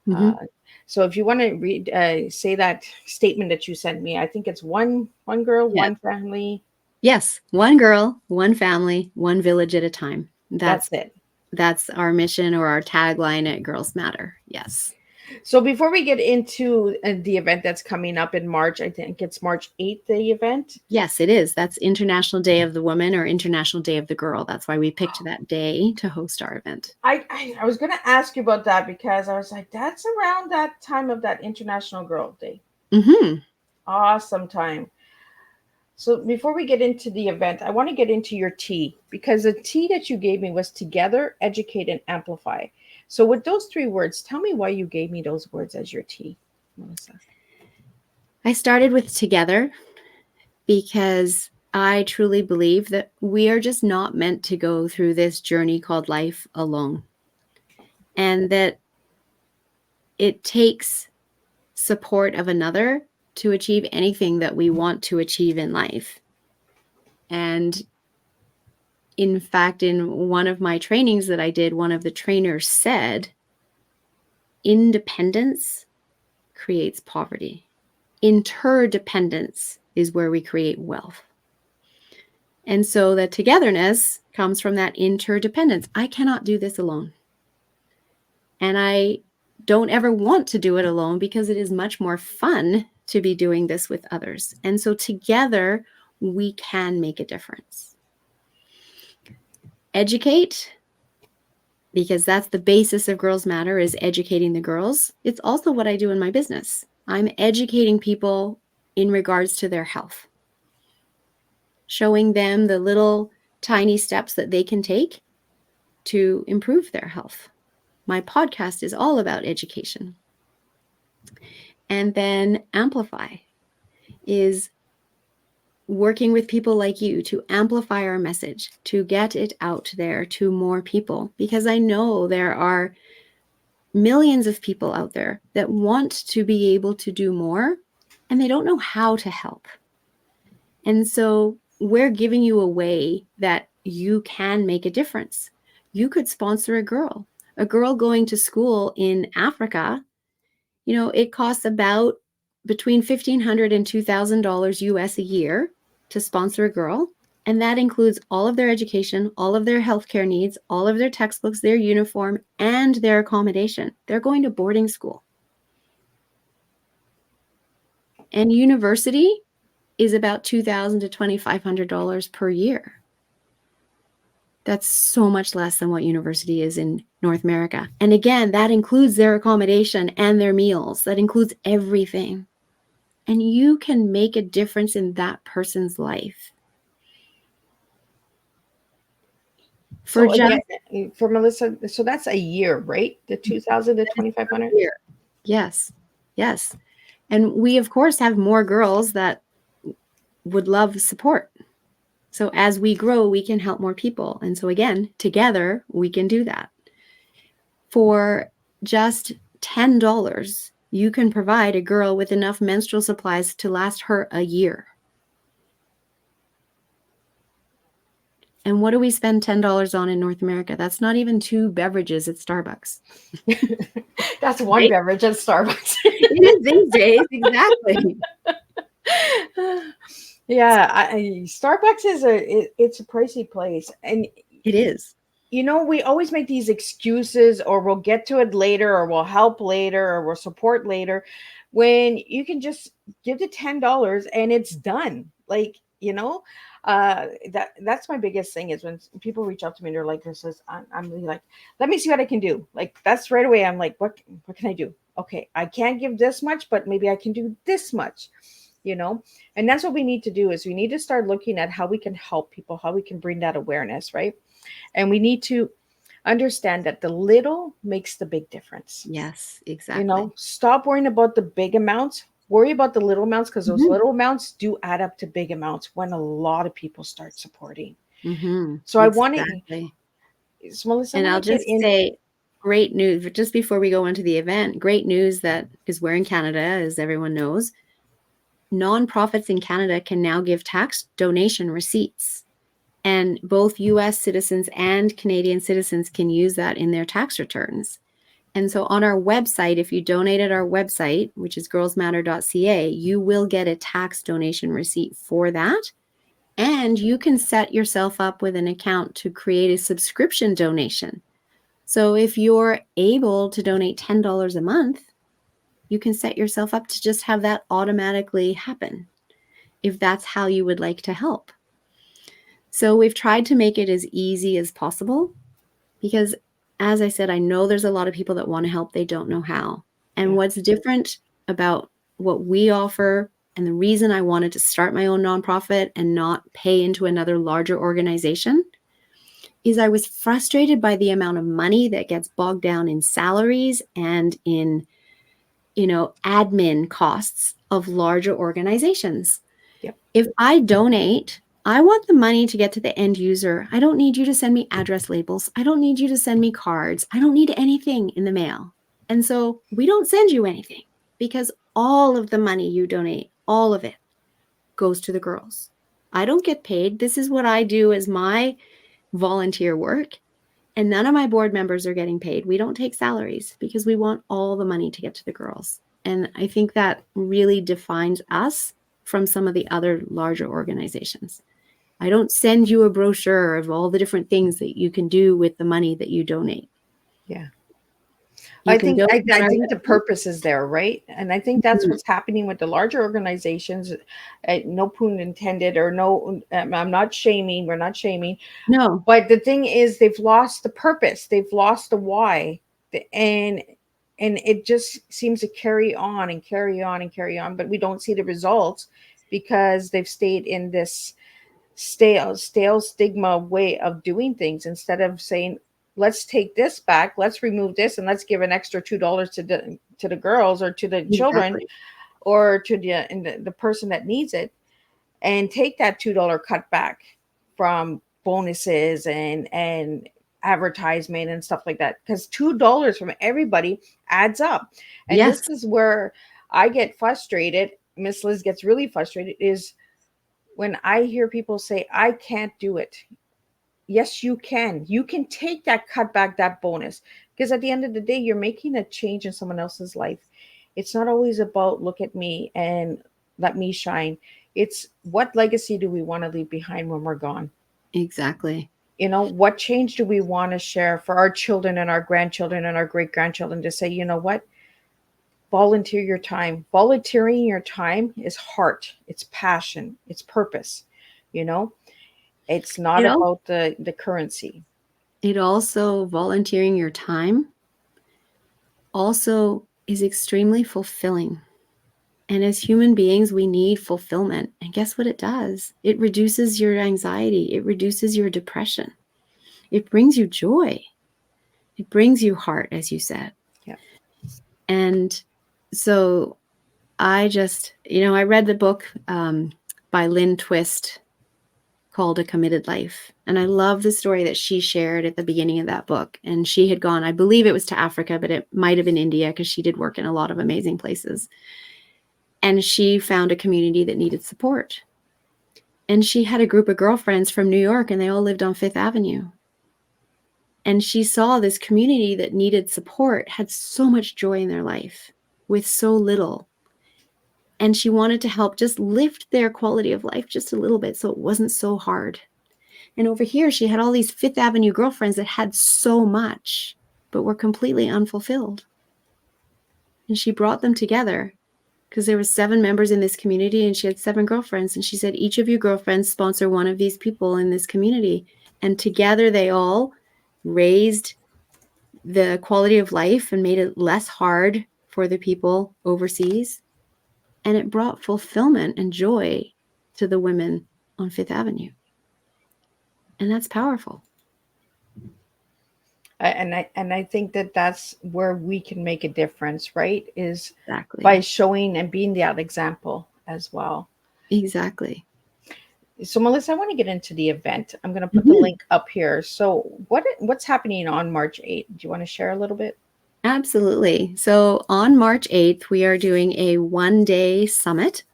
Mm-hmm. So if you want to read, say that statement that you sent me, I think it's one girl, one family. Yes. One girl, one family, one village at a time. That's it. That's our mission or our tagline at Girls Matter. Yes. So before we get into the event that's coming up in March, I think it's March 8th, the event. Yes, it is. That's International Day of the Woman or International Day of the Girl. That's why we picked that day to host our event. I was going to ask you about that because I was like, that's around that time of that International Girl Day. Mm-hmm. Awesome time. So before we get into the event, I want to get into your tea because the tea that you gave me was Together, Educate, and Amplify. So with those 3 words, tell me why you gave me those words as your T, Melissa. I started with together because I truly believe that we are just not meant to go through this journey called life alone. And that it takes support of another to achieve anything that we want to achieve in life. And in fact, in one of my trainings that I did, one of the trainers said, independence creates poverty. Interdependence is where we create wealth. And so the togetherness comes from that interdependence. I cannot do this alone. And I don't ever want to do it alone because it is much more fun to be doing this with others. And so together we can make a difference. Educate, because that's the basis of Girls Matter, is educating the girls. It's also what I do in my business. I'm educating people in regards to their health, showing them the little tiny steps that they can take to improve their health. My podcast is all about education. And then amplify is working with people like you to amplify our message, to get it out there to more people, because I know there are millions of people out there that want to be able to do more and they don't know how to help. And so we're giving you a way that you can make a difference. You could sponsor a girl going to school in Africa. You know, it costs about between $1,500 and $2,000 US a year to sponsor a girl. And that includes all of their education, all of their healthcare needs, all of their textbooks, their uniform, and their accommodation. They're going to boarding school. And university is about $2,000 to $2,500 per year. That's so much less than what university is in North America. And again, that includes their accommodation and their meals. That includes everything. And you can make a difference in that person's life. For Melissa, so that's a year, right? The 2,000 to 2,500? Yes. Yes. And we, of course, have more girls that would love support. So as we grow, we can help more people. And so again, together, we can do that. For just $10, you can provide a girl with enough menstrual supplies to last her a year. And what do we spend $10 on in North America? That's not even 2 beverages at Starbucks. That's one right? Beverage at Starbucks. It is these days, exactly. Yeah, Starbucks is it's a pricey place, and it is. You know, we always make these excuses, or we'll get to it later, or we'll help later, or we'll support later, when you can just give the $10 and it's done. Like, you know, that's my biggest thing is when people reach out to me and they're like, "This is," I'm really like, "Let me see what I can do." Like, that's right away. I'm like, "What can I do?" Okay, I can't give this much, but maybe I can do this much. You know, and that's what we need to do, is we need to start looking at how we can help people, how we can bring that awareness, right? And we need to understand that the little makes the big difference. Yes, exactly. You know, stop worrying about the big amounts, worry about the little amounts, because those little amounts do add up to big amounts when a lot of people start supporting. So I want to, Melissa, and I'll just say, great news, just before we go into the event, great news that, because we're in Canada, as everyone knows, nonprofits in Canada can now give tax donation receipts. And both US citizens and Canadian citizens can use that in their tax returns. And so on our website, if you donate at our website, which is girlsmatter.ca, you will get a tax donation receipt for that. And you can set yourself up with an account to create a subscription donation. So if you're able to donate $10 a month, you can set yourself up to just have that automatically happen, if that's how you would like to help. So we've tried to make it as easy as possible because, as I said, I know there's a lot of people that want to help. They don't know how. And what's different about what we offer, and the reason I wanted to start my own nonprofit and not pay into another larger organization, is I was frustrated by the amount of money that gets bogged down in salaries and in, admin costs of larger organizations. Yep. If I donate, I want the money to get to the end user. I don't need you to send me address labels. I don't need you to send me cards. I don't need anything in the mail. And so we don't send you anything because all of the money you donate, all of it goes to the girls. I don't get paid. This is what I do as my volunteer work. And none of my board members are getting paid. We don't take salaries because we want all the money to get to the girls. And I think that really defines us from some of the other larger organizations. I don't send you a brochure of all the different things that you can do with the money that you donate. Yeah. You I can think donate I on our think the website. purpose is there, right? And I think that's Mhm. what's happening with the larger organizations. No pun intended, or no. I'm not shaming. We're not shaming. No, But the thing is, they've lost the purpose. They've lost the why, and it just seems to carry on and carry on and carry on. But we don't see the results because they've stayed in this stale stigma way of doing ththings, instead of saying, let's take this back, let's remove this, and let's give an extra $2 to the girls, or to the children, exactly. or to the person that needs it, and take that $2 cut back from bonuses and advertisement and stuff like that, because $2 from everybody adds up. And this Yes, is where I get frustrated. Miss Liz gets really frustrated, is when I hear people say, I can't do it. Yes, you can. You can take that cutback, that bonus, because at the end of the day, you're making a change in someone else's life. It's not always about look at me and let me shine. It's what legacy do we want to leave behind when we're gone? exactly. What change do we want to share for our children and our grandchildren and our great grandchildren, to say, you know what? Volunteer your time. Volunteering your time is heart, it's passion, it's purpose. You know, it's not It all about the currency. it also volunteering your time also is extremely fulfilling. And as human beings, we need fulfillment. And guess what it does? It reduces your anxiety. It reduces your depression. It brings you joy. It brings you heart, as you said. Yeah. And so I just, I read the book by Lynn Twist called A Committed Life. And I love the story that she shared at the beginning of that book. And she had gone, I believe it was to Africa, but it might have been India, because she did work in a lot of amazing places. And she found a community that needed support. And she had a group of girlfriends from New York, and they all lived on Fifth Avenue. And she saw this community that needed support, had so much joy in their life with so little. And she wanted to help just lift their quality of life just a little bit so it wasn't so hard. And over here, she had all these Fifth Avenue girlfriends that had so much, but were completely unfulfilled. And she brought them together, because there were 7 members in this community, and she had 7 girlfriends. And she said, each of your girlfriends sponsor one of these people in this community. And together they all raised the quality of life and made it less hard for the people overseas. And it brought fulfillment and joy to the women on Fifth Avenue. And that's powerful. And I think that that's where we can make a difference, right? Is Exactly. by showing and being that example as well. Exactly. So Melissa, I want to get into the event. I'm going to put the link up here. So what's happening on March 8th? Do you want to share a little bit? Absolutely. So on March 8th, we are doing a one-day summit.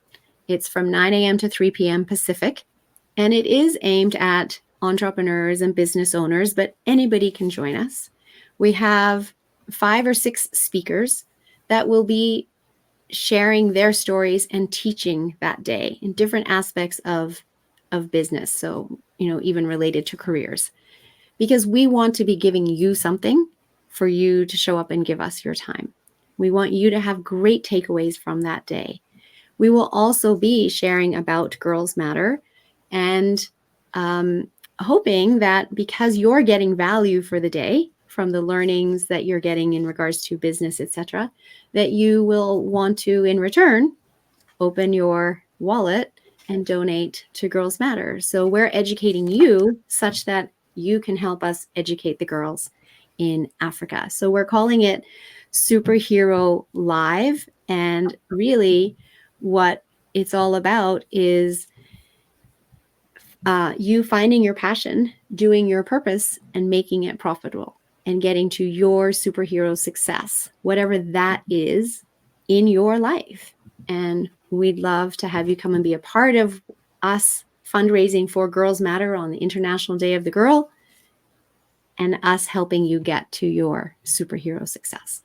It's from 9 a.m. to 3 p.m. Pacific, and it is aimed at entrepreneurs and business owners, but anybody can join us. We have 5 or 6 speakers that will be sharing their stories and teaching that day in different aspects of business. So, even related to careers, because we want to be giving you something for you to show up and give us your time. We want you to have great takeaways from that day. We will also be sharing about Girls Matter, and hoping that because you're getting value for the day from the learnings that you're getting in regards to business, etc., that you will want to, in return, open your wallet and donate to Girls Matter. So we're educating you such that you can help us educate the girls in Africa. So we're calling it Superhero Live. And really what it's all about is you finding your passion, doing your purpose, and making it profitable and getting to your superhero success, whatever that is in your life. And we'd love to have you come and be a part of us fundraising for Girls Matter on the International Day of the Girl, and us helping you get to your superhero success.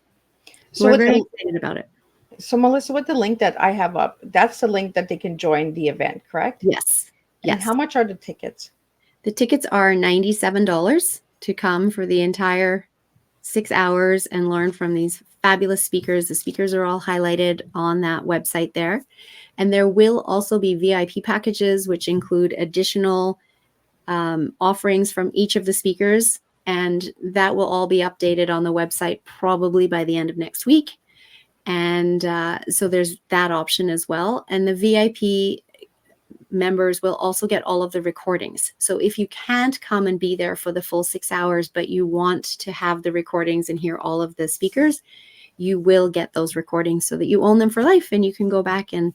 So we're very excited about it. So Melissa, with the link that I have up, that's the link that they can join the event, correct? Yes. And yes. how much are the tickets? The tickets are $97 to come for the entire 6 hours and learn from these fabulous speakers. The speakers are all highlighted on that website there. And there will also be VIP packages, which include additional offerings from each of the speakers. And that will all be updated on the website probably by the end of next week. And so there's that option as well. And the VIP members will also get all of the recordings. So if you can't come and be there for the full 6 hours, but you want to have the recordings and hear all of the speakers, you will get those recordings so that you own them for life, and you can go back and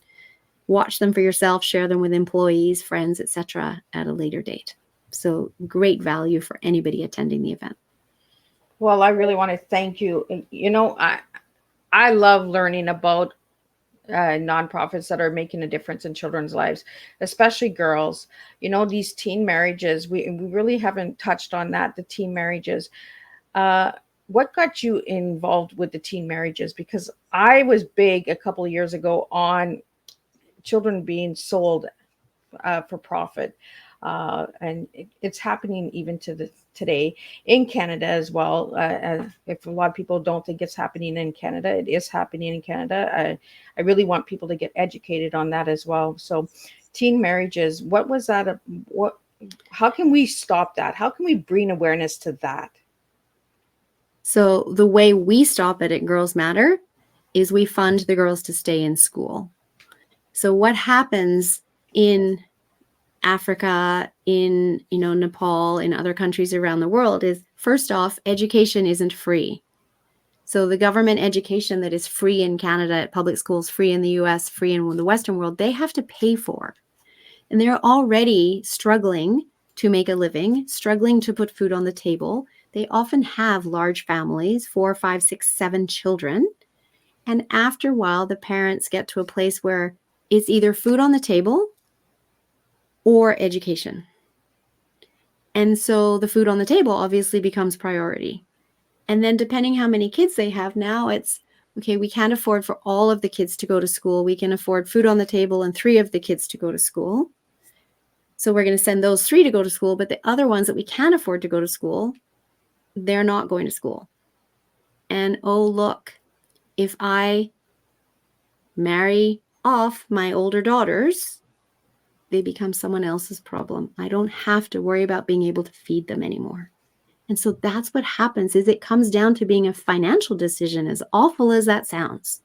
watch them for yourself, share them with employees, friends, etc. at a later date. So great value for anybody attending the event. Well, I really want to thank you. You know, I love learning about nonprofits that are making a difference in children's lives, especially girls. You know, these teen marriages, we really haven't touched on that, the teen marriages. What got you involved with the teen marriages? Because I was big a couple of years ago on children being sold for profit. And it's happening even to today in Canada as well. If a lot of people don't think it's happening in Canada, it is happening in Canada. I really want people to get educated on that as well. So teen marriages, what was that? How can we stop that? How can we bring awareness to that? So the way we stop it at Girls Matter is we fund the girls to stay in school. So what happens in Africa, in Nepal, in other countries around the world is, first off, education isn't free. So the government education that is free in Canada at public schools, free in the US, free in the Western world, they have to pay for. And they're already struggling to make a living, struggling to put food on the table. They often have large families, 4, 5, 6, 7 children. And after a while, the parents get to a place where it's either food on the table or education. And so the food on the table obviously becomes priority. And then depending how many kids they have now, it's, okay, we can't afford for all of the kids to go to school. We can afford food on the table and 3 of the kids to go to school. So we're going to send those 3 to go to school, but the other ones that we can't afford to go to school, they're not going to school. And oh, look, if I marry off my older daughters, they become someone else's problem. I don't have to worry about being able to feed them anymore. And so that's what happens, is it comes down to being a financial decision, as awful as that sounds.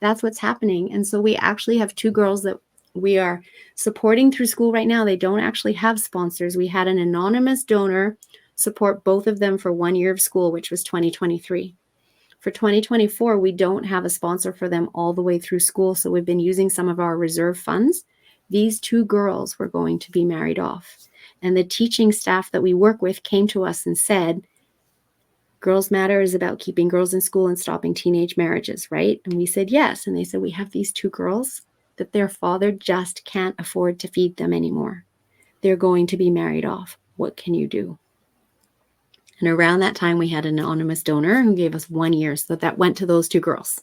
That's what's happening. And so we actually have 2 girls that we are supporting through school right now. They don't actually have sponsors. We had an anonymous donor support both of them for 1 year of school, which was 2023. For 2024, we don't have a sponsor for them all the way through school. So we've been using some of our reserve funds. These 2 girls were going to be married off. And the teaching staff that we work with came to us and said, Girls Matter is about keeping girls in school and stopping teenage marriages, right? And we said, yes. And they said, we have these 2 girls that their father just can't afford to feed them anymore. They're going to be married off. What can you do? And around that time, we had an anonymous donor who gave us 1 year. So that went to those 2 girls.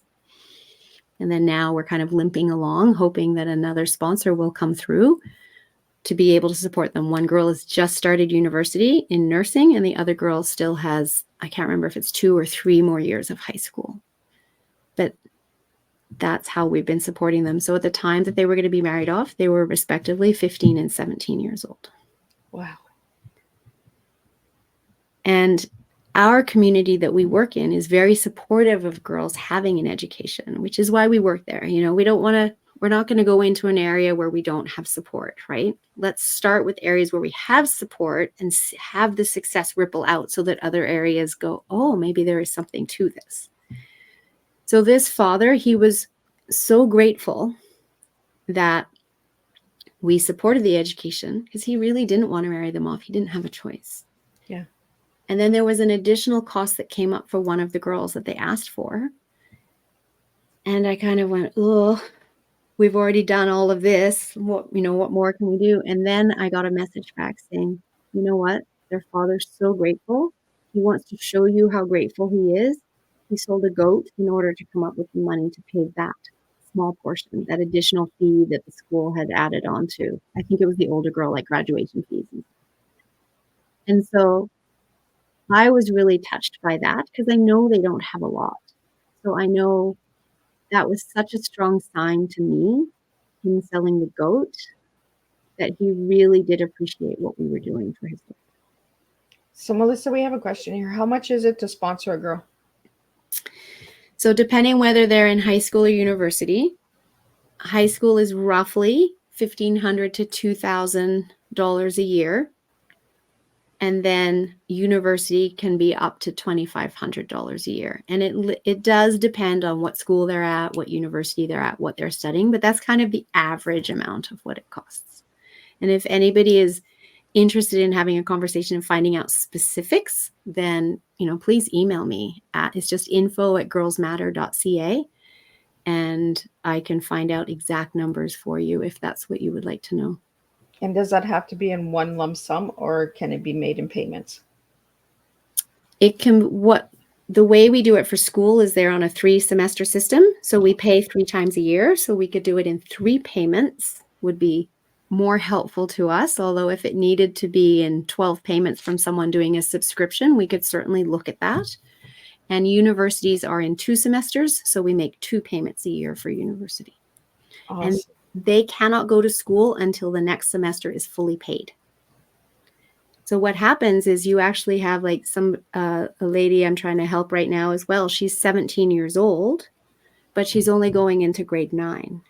And then now we're kind of limping along, hoping that another sponsor will come through to be able to support them. One girl has just started university in nursing, and the other girl still has, I can't remember if it's 2 or 3 more years of high school. But that's how we've been supporting them. So at the time that they were going to be married off, they were respectively 15 and 17 years old. Wow. And our community that we work in is very supportive of girls having an education, which is why we work there. You know, we're we're not going to go into an area where we don't have support, right? Let's start with areas where we have support and have the success ripple out so that other areas go, oh, maybe there is something to this. So this father, he was so grateful that we supported the education because he really didn't want to marry them off. He didn't have a choice. Yeah. And then there was an additional cost that came up for one of the girls that they asked for. And I kind of went, oh, we've already done all of this. What more can we do? And then I got a message back saying, you know what? Their father's so grateful. He wants to show you how grateful he is. He sold a goat in order to come up with the money to pay that small portion, that additional fee that the school had added on to. I think it was the older girl, like graduation fees. And so I was really touched by that because I know they don't have a lot. So I know that was such a strong sign to me, him selling the goat, that he really did appreciate what we were doing for his daughter. So Melissa, we have a question here. How much is it to sponsor a girl? So depending whether they're in high school or university, high school is roughly $1,500 to $2,000 a year. And then university can be up to $2,500 a year. And it does depend on what school they're at, what university they're at, what they're studying, but that's kind of the average amount of what it costs. And if anybody is interested in having a conversation and finding out specifics, then, please email me it's just info@girlsmatter.ca. And I can find out exact numbers for you if that's what you would like to know. And does that have to be in one lump sum or can it be made in payments? It can, the way we do it for school is they're on a 3-semester system. So we pay 3 times a year. So we could do it in 3 payments would be more helpful to us. Although if it needed to be in 12 payments from someone doing a subscription, we could certainly look at that. And universities are in 2 semesters. So we make 2 payments a year for university. Awesome. And they cannot go to school until the next semester is fully paid. So what happens is you actually have like a lady I'm trying to help right now as well. She's 17 years old, but she's only going into grade 9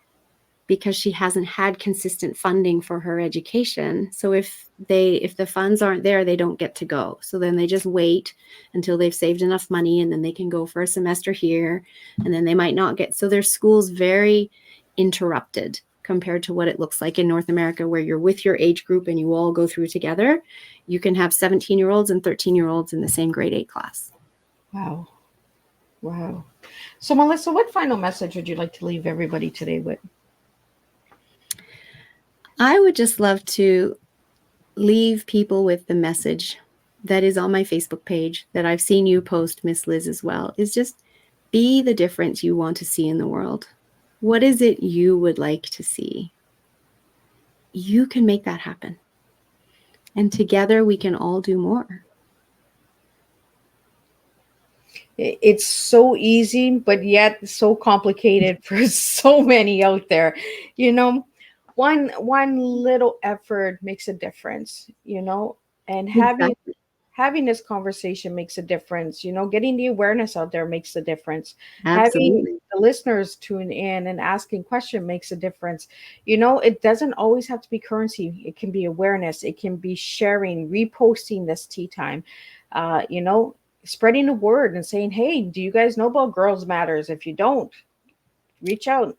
because she hasn't had consistent funding for her education. So if the funds aren't there, they don't get to go. So then they just wait until they've saved enough money and then they can go for a semester here and then they might not get. So their school's very interrupted compared to what it looks like in North America, where you're with your age group and you all go through together. You can have 17-year-olds and 13-year-olds in the same grade 8 class. Wow. So Melissa, what final message would you like to leave everybody today with? I would just love to leave people with the message that is on my Facebook page that I've seen you post, Miss Liz, as well, is just be the difference you want to see in the world. What is it you would like to see? You can make that happen. And together we can all do more. It's so easy, but yet so complicated for so many out there. One little effort makes a difference, and having this conversation makes a difference. Getting the awareness out there makes a difference. Absolutely. Having the listeners tune in and asking questions makes a difference. It doesn't always have to be currency. It can be awareness. It can be sharing, reposting this tea time, spreading the word and saying, hey, do you guys know about Girls Matters? If you don't, reach out.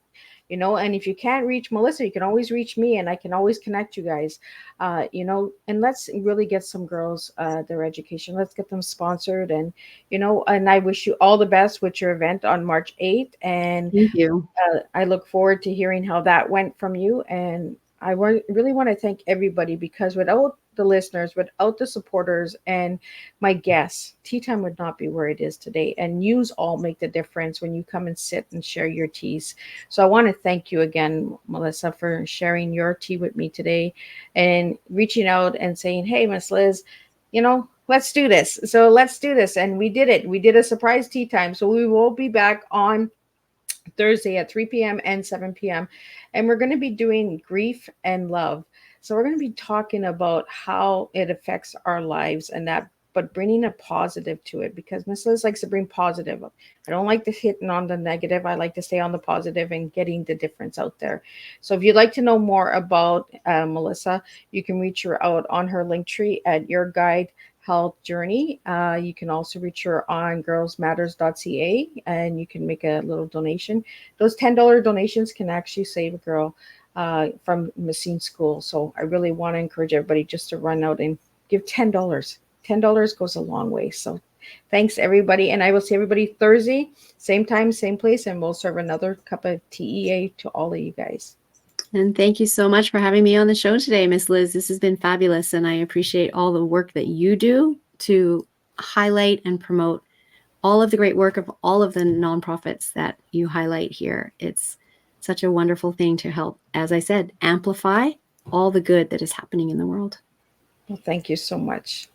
And if you can't reach Melissa, you can always reach me and I can always connect you guys, and let's really get some girls their education. Let's get them sponsored. And, and I wish you all the best with your event on March 8th. And Thank you. I look forward to hearing how that went from you. And I really want to thank everybody, because without the listeners, without the supporters and my guests, Tea Time would not be where it is today. And yous all make the difference when you come and sit and share your teas. So I want to thank you again, Melissa, for sharing your tea with me today and reaching out and saying, hey, Miss Liz, let's do this. So let's do this. And we did it. We did a surprise tea time. So we will be back on Thursday at 3 p.m. and 7 p.m. And we're going to be doing grief and love. So we're going to be talking about how it affects our lives and that but bringing a positive to it, because Miss Liz likes to bring positive. I don't like to hitting on the negative. I like to stay on the positive and getting the difference out there. So if you'd like to know more about Melissa, you can reach her out on her link tree at Your Guide Health Journey. You can also reach her on girlsmatters.ca, and you can make a little donation. Those $10 donations can actually save a girl from missing school. So I really want to encourage everybody just to run out and give $10. $10 goes a long way. So thanks, everybody. And I will see everybody Thursday, same time, same place, and we'll serve another cup of TEA to all of you guys. And thank you so much for having me on the show today, Miss Liz. This has been fabulous, and I appreciate all the work that you do to highlight and promote all of the great work of all of the nonprofits that you highlight here. It's such a wonderful thing to help, as I said, amplify all the good that is happening in the world. Well, thank you so much.